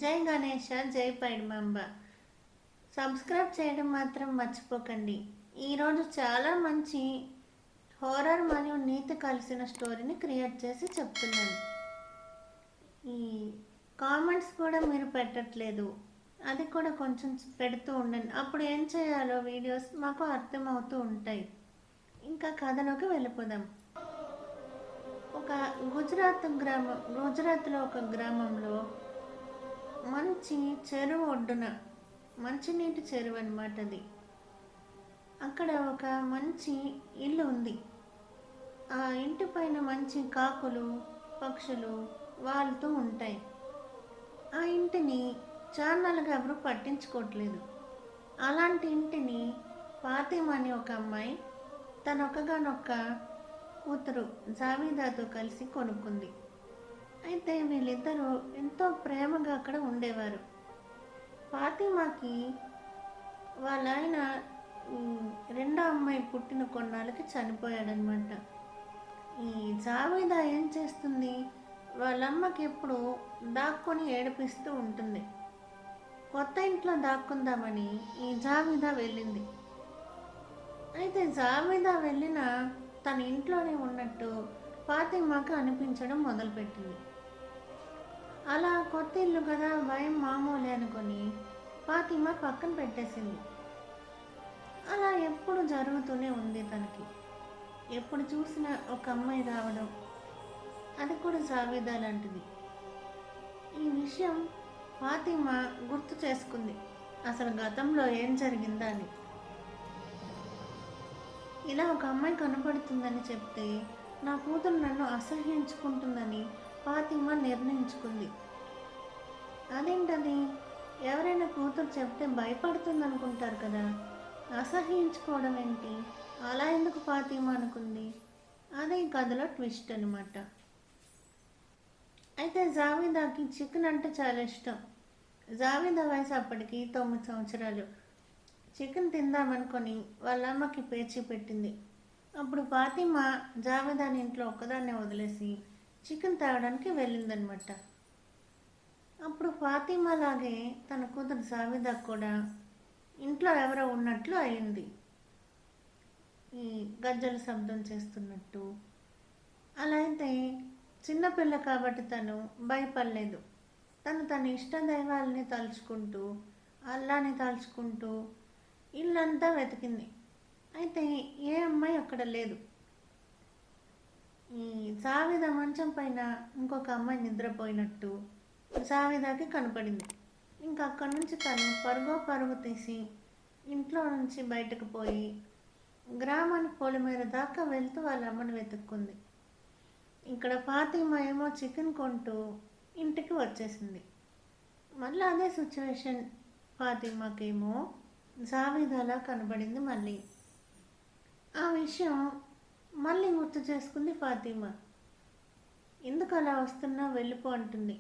జై గణేష, జై పైడిమాంబ. సబ్స్క్రైబ్ చేయడం మాత్రం మర్చిపోకండి. ఈరోజు చాలా మంచి హారర్ మరియు నీతి కలిసిన స్టోరీని క్రియేట్ చేసి చెప్తున్నాను. ఈ కామెంట్స్ కూడా మీరు పెట్టట్లేదు, అది కూడా కొంచెం పెడుతూ ఉండండి. అప్పుడు ఏం చేయాలో వీడియోస్ మాకు అర్థమవుతూ ఉంటాయి. ఇంకా కథలోకి వెళ్ళిపోదాం. ఒక గుజరాత్లో ఒక గ్రామంలో మంచి చెరువు ఒడ్డున, మంచినీటి చెరువు అన్నమాట అది. అక్కడ ఒక మంచి ఇల్లు ఉంది. ఆ ఇంటి పైన మంచి కాకులు పక్షులు వాళ్తూ ఉంటాయి. ఆ ఇంటిని చాన్నాళ్ళుగా ఎవరు పట్టించుకోవట్లేదు. అలాంటి ఇంటిని ఫాతిమా అని ఒక అమ్మాయి తనొక్కగానొక్క కూతురు జావీదాతో కలిసి కొనుక్కుంది. అయితే వీళ్ళిద్దరూ ఎంతో ప్రేమగా అక్కడ ఉండేవారు. ఫాతిమాకి వాళ్ళ ఆయన రెండో అమ్మాయి పుట్టిన కొన్నాళ్ళకి చనిపోయాడనమాట. ఈ జావేదా ఏం చేస్తుంది, వాళ్ళమ్మకి ఎప్పుడు దాక్కొని ఏడిపిస్తూ ఉంటుంది. కొత్త ఇంట్లో దాక్కుందామని ఈ జావేదా వెళ్ళింది. అయితే జావేదా వెళ్ళిన తన ఇంట్లోనే ఉన్నట్టు ఫాతిమాకు అనిపించడం మొదలుపెట్టింది. అలా కొత్త ఇల్లు కదా, భయం మామూలే అనుకొని ఫాతిమా పక్కన పెట్టేసింది. అలా ఎప్పుడు జరుగుతూనే ఉంది తనకి. ఎప్పుడు చూసినా ఒక అమ్మాయి రావడం, అది కూడా జావేదా లాంటిది. ఈ విషయం ఫాతిమా గుర్తు చేసుకుంది, అసలు గతంలో ఏం జరిగిందా అని. ఇలా ఒక అమ్మాయి కనపడుతుందని చెప్తే నా కూతురు నన్ను అసహ్యించుకుంటుందని ఫాతిమా నిర్ణయించుకుంది. అదేంటది, ఎవరైనా కూతురు చెప్తే భయపడుతుంది అనుకుంటారు కదా, అసహ్యించుకోవడం ఏంటి, అలా ఎందుకు ఫాతిమా అనుకుంది? అదే ఈ కథలో ట్విస్ట్ అనమాట. అయితే జావేదాకి చికెన్ అంటే చాలా ఇష్టం. జావేదా వయసు అప్పటికి 9 సంవత్సరాలు. చికెన్ తిందామనుకొని వాళ్ళ అమ్మకి పేర్చి పెట్టింది. అప్పుడు ఫాతిమా జావేదాని ఇంట్లో ఒక్కదాన్నే వదిలేసి చికెన్ తాగడానికి వెళ్ళిందనమాట. అప్పుడు ఫాతిమా లాగే తన కూతురు జావేదా కూడా ఇంట్లో ఎవరో ఉన్నట్లు అయింది. ఈ గజ్జల శబ్దం చేస్తున్నట్టు. అలా అయితే చిన్నపిల్ల కాబట్టి తను భయపడలేదు. తన ఇష్ట దైవాలని తలుచుకుంటూ, అల్లాని తలుచుకుంటూ ఇల్లంతా వెతికింది. అయితే ఏ అమ్మాయి అక్కడ లేదు. ఈ జావేదా మంచం పైన ఇంకొక అమ్మాయి నిద్రపోయినట్టు జావేదాకి కనపడింది. ఇంకా అక్కడి నుంచి తను పరుగు తీసి ఇంట్లో నుంచి బయటకు పోయి గ్రామానికి పొలిమేర దాకా వెళ్తూ వాళ్ళ అమ్మని వెతుక్కుంది. ఇక్కడ ఫాతిమా ఏమో చికెన్ కొంటూ ఇంటికి వచ్చేసింది. మళ్ళీ అదే సిచ్యువేషన్. ఫాతిమాకేమో జావేదాలా కనబడింది. మళ్ళీ ఆ విషయం మళ్ళీ గుర్తు చేసుకుంది ఫాతిమా. ఎందుకు అలా వస్తున్నా వెళ్ళిపో అంటుంది.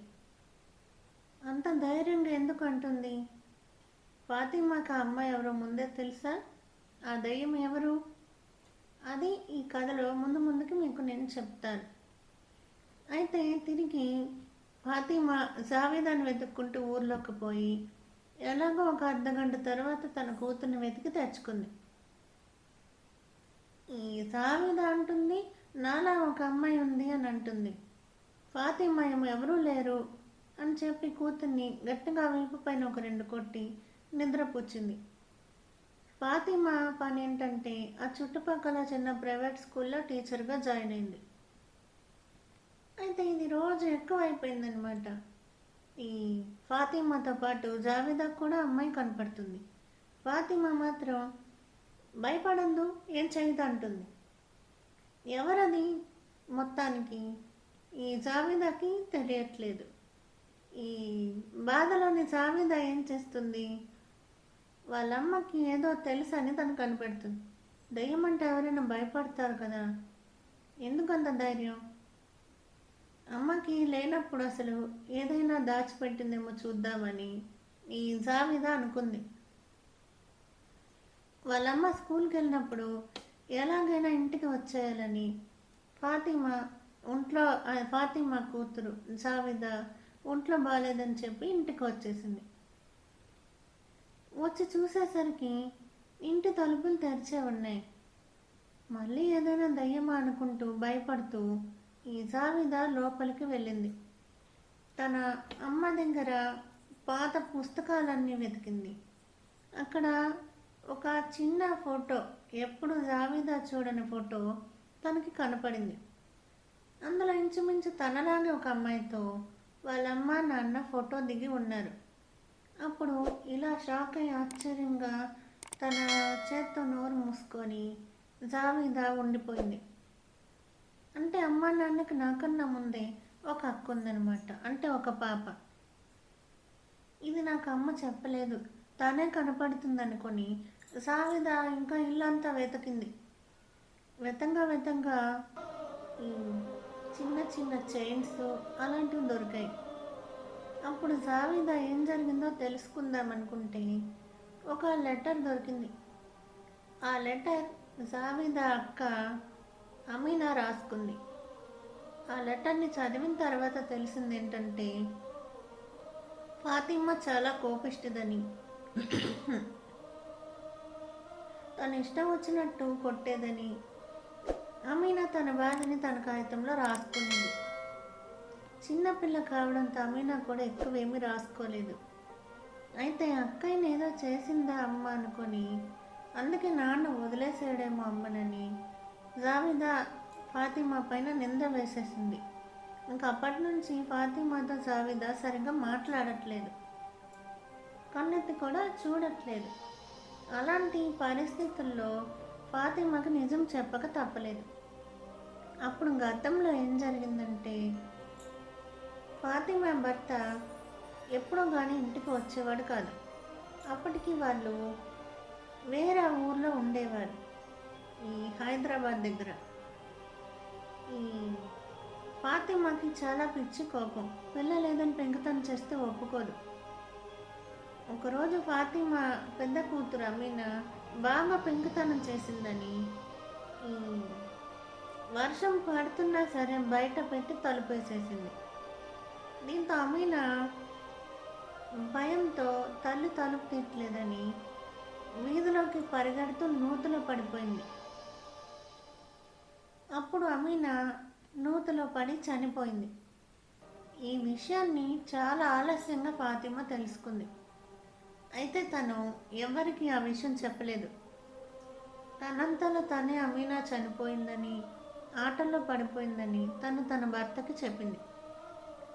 అంత ధైర్యంగా ఎందుకు అంటుంది? ఫాతిమాకి ఆ అమ్మాయి ఎవరో ముందే తెలుసా? ఆ దయ్యం ఎవరు? అది ఈ కథలో ముందుకి మీకు నేను చెప్తాను. అయితే తిరిగి ఫాతిమా జావేదాన్ని వెతుక్కుంటూ ఊర్లోకి పోయి ఎలాగో ఒక అర్ధగంట తర్వాత తన కూతుర్ని వెతికి తెచ్చుకుంది. ఈ జావేదా అంటుంది నాలా ఒక అమ్మాయి ఉంది అని అంటుంది. ఫాతిమా ఏమో ఎవరూ లేరు అని చెప్పి కూతుర్ని గట్టిగా వీపు పైన ఒక 2 కొట్టి నిద్రపుచ్చింది. ఫాతిమా పని ఏంటంటే ఆ చుట్టుపక్కల చిన్న ప్రైవేట్ స్కూల్లో టీచర్గా జాయిన్ అయింది. అయితే ఇది రోజు ఎక్కువ అయిపోయిందనమాట. ఈ ఫాతిమాతో పాటు జావేదా కూడా అమ్మాయి కనపడుతుంది. ఫాతిమా మాత్రం భయపడందు, ఏం చేయదు అంటుంది. ఎవరది? మొత్తానికి ఈ జావేదాకి తెలియట్లేదు. ఈ బాధలోని జావేదా ఏం చేస్తుంది, వాళ్ళమ్మకి ఏదో తెలుసు అని తను కనిపెడుతుంది. దయ్యం అంటే ఎవరైనా భయపడతారు కదా, ఎందుకంత ధైర్యం? అమ్మకి లేనప్పుడు అసలు ఏదైనా దాచిపెట్టిందేమో చూద్దామని ఈ జావేదా అనుకుంది. వాళ్ళమ్మ స్కూల్కి వెళ్ళినప్పుడు ఎలాగైనా ఇంటికి వచ్చేయాలని ఫాతిమా కూతురు జావేదా ఒంట్లో బాగాలేదని చెప్పి ఇంటికి వచ్చేసింది. వచ్చి చూసేసరికి ఇంటి తలుపులు తెరిచే ఉన్నాయి. మళ్ళీ ఏదైనా దయ్యమా అనుకుంటూ భయపడుతూ ఈ జావిదా లోపలికి వెళ్ళింది. తన అమ్మ దగ్గర పాత పుస్తకాలన్నీ వెతికింది. అక్కడ ఒక చిన్న ఫోటో, ఎప్పుడు జావిదా చూడని ఫోటో తనకి కనపడింది. అందులో ఇంచుమించు తనలాగే ఒక అమ్మాయితో వాళ్ళ అమ్మ నాన్న ఫోటో దిగి ఉన్నారు. అప్పుడు ఇలా షాక్ అయ్యి ఆశ్చర్యంగా తన చేత్తో నోరు మూసుకొని జావిదా ఉండిపోయింది. అంటే అమ్మ నాన్నకి నాకన్నా ముందే ఒక అక్క ఉందనమాట, అంటే ఒక పాప. ఇది నాకు అమ్మ చెప్పలేదు, తనే కనపడుతుంది అనుకొని జావిదా ఇంకా ఇల్లంతా వెతికింది. వెతంగా ఈ చిన్న చిన్న చైన్స్ అలాంటివి దొరికాయి. అప్పుడు జావిదా ఏం జరిగిందో తెలుసుకుందాం అనుకుంటే ఒక లెటర్ దొరికింది. ఆ లెటర్ జావిదా అక్క అమీనా రాసుకుంది. ఆ లెటర్ని చదివిన తర్వాత తెలిసింది ఏంటంటే ఫాతిమా చాలా కోపిష్టిదని, తన ఇష్టం వచ్చినట్టు కొట్టేదని అమీనా తన బాధని తన కాగితంలో రాసుకునేది. చిన్నపిల్ల కావడంతో అమీనా కూడా ఎక్కువేమీ రాసుకోలేదు. అయితే అక్కయ్యని ఏదో చేసిందా అమ్మ అనుకొని, అందుకే నాన్న వదిలేసాడేమో అమ్మనని జావిదా ఫాతిమా పైన నింద వేసేసింది. ఇంకా అప్పటి నుంచి ఫాతిమాతో జావిదా సరిగ్గా మాట్లాడట్లేదు, కన్నెత్తి కూడా చూడట్లేదు. అలాంటి పరిస్థితుల్లో ఫాతిమాకి నిజం చెప్పక తప్పలేదు. అప్పుడు గతంలో ఏం జరిగిందంటే ఫాతిమా భర్త ఎప్పుడో కానీ ఇంటికి వచ్చేవాడు కాదు. అప్పటికి వాళ్ళు వేరే ఊర్లో ఉండేవారు, ఈ హైదరాబాద్ దగ్గర. ఈ ఫాతిమాకి చాలా పిచ్చి కోపం, పిల్లలేదని పెంకుతనం చేస్తే ఒప్పుకోదు. ఒకరోజు ఫాతిమా పెద్ద కూతురు అమీనా బాగా పెంకుతనం చేసిందని ఈ వర్షం పడుతున్నా సరే బయట పెట్టి తలుపేసేసింది. దీంతో అమీనా భయంతో తల్లి తలుపు తీయట్లేదని వీధిలోకి పరిగెడుతూ నూతులో పడిపోయింది. అప్పుడు అమీనా నూతులో పడి చనిపోయింది. ఈ విషయాన్ని చాలా ఆలస్యంగా ఫాతిమా తెలుసుకుంది. అయితే తను ఎవరికి ఆ విషయం చెప్పలేదు. తనంతలో తనే అమీనా చనిపోయిందని, ఆటల్లో పడిపోయిందని తన భర్తకి చెప్పింది.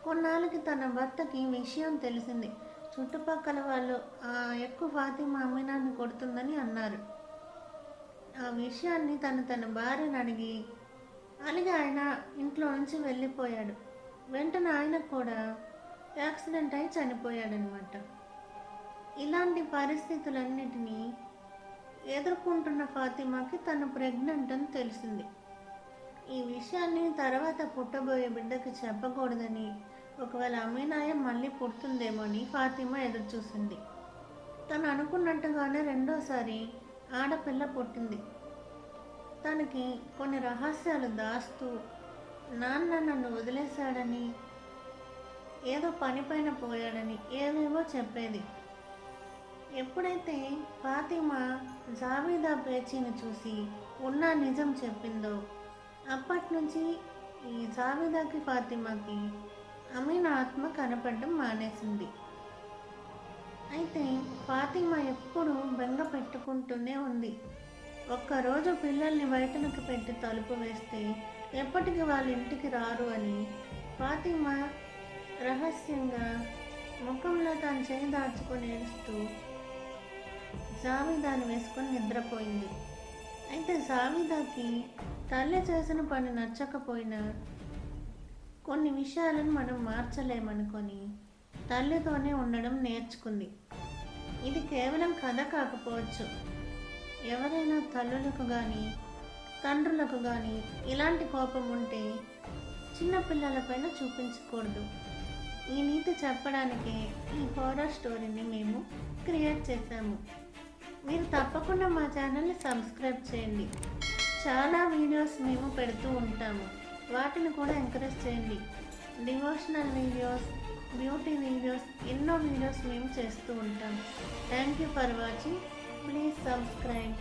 కొన్నాళ్ళకి తన భర్తకి విషయం తెలిసింది. చుట్టుపక్కల వాళ్ళు ఎక్కువ ఫాతిమా అమీనాని కొడుతుందని అన్నారు. ఆ విషయాన్ని తన భార్యను అడిగి ఆయన ఇంట్లో నుంచి వెళ్ళిపోయాడు. వెంటనే ఆయన కూడా యాక్సిడెంట్ అయి చనిపోయాడనమాట. ఇలాంటి పరిస్థితులన్నిటినీ ఎదుర్కొంటున్న ఫాతిమాకి తను ప్రెగ్నెంట్ అని తెలిసింది. ఈ విషయాన్ని తర్వాత పుట్టబోయే బిడ్డకి చెప్పకూడదని, ఒకవేళ అమీనాయే మళ్ళీ పుడుతుందేమో అని ఫాతిమా ఎదురు చూసింది. తను అనుకున్నట్టుగానే రెండోసారి ఆడపిల్ల పుట్టింది. తనకి కొన్ని రహస్యాలు దాస్తూ నాన్న నన్ను వదిలేశాడని, ఏదో పనిపైన పోయాడని ఏవేవో చెప్పేది. ఎప్పుడైతే ఫాతిమా జావిదా పేచీని చూసి ఉన్న నిజం చెప్పిందో అప్పటి నుంచి ఈ జావిదాకి ఫాతిమాకి అమీనా ఆత్మ కనపడడం మానేసింది. అయితే ఫాతిమా ఎప్పుడూ బెంగ పెట్టుకుంటూనే ఉంది. ఒక్కరోజు పిల్లల్ని బయటకు పెట్టి తలుపు వేస్తే ఎప్పటికీ వాళ్ళ ఇంటికి రారు అని ఫాతిమా రహస్యంగా ముఖంలో తాను చేయి దాచుకొని ఏడుస్తూ జావిదాని వేసుకొని నిద్రపోయింది. అయితే జావిదాకి తల్లి చేసిన పని నచ్చకపోయినా కొన్ని విషయాలను మనం మార్చలేమనుకొని తల్లితోనే ఉండడం నేర్చుకుంది. ఇది కేవలం కథ కాకపోవచ్చు. ఎవరైనా తల్లులకు కానీ తండ్రులకు కానీ ఇలాంటి కోపం ఉంటే చిన్నపిల్లలపైన చూపించకూడదు. ఈ నీతి చెప్పడానికే ఈ హారర్ స్టోరీని మేము క్రియేట్ చేశాము. మీరు తప్పకుండా మా ఛానల్ని సబ్స్క్రైబ్ చేయండి. చాలా వీడియోస్ మేము పెడుతూ ఉంటాము, వాటిని కూడా ఎంకరేజ్ చేయండి. డివోషనల్ వీడియోస్, బ్యూటీ వీడియోస్, ఎన్నో వీడియోస్ మేము చేస్తూ ఉంటాం. Thank you for watching. Please subscribe.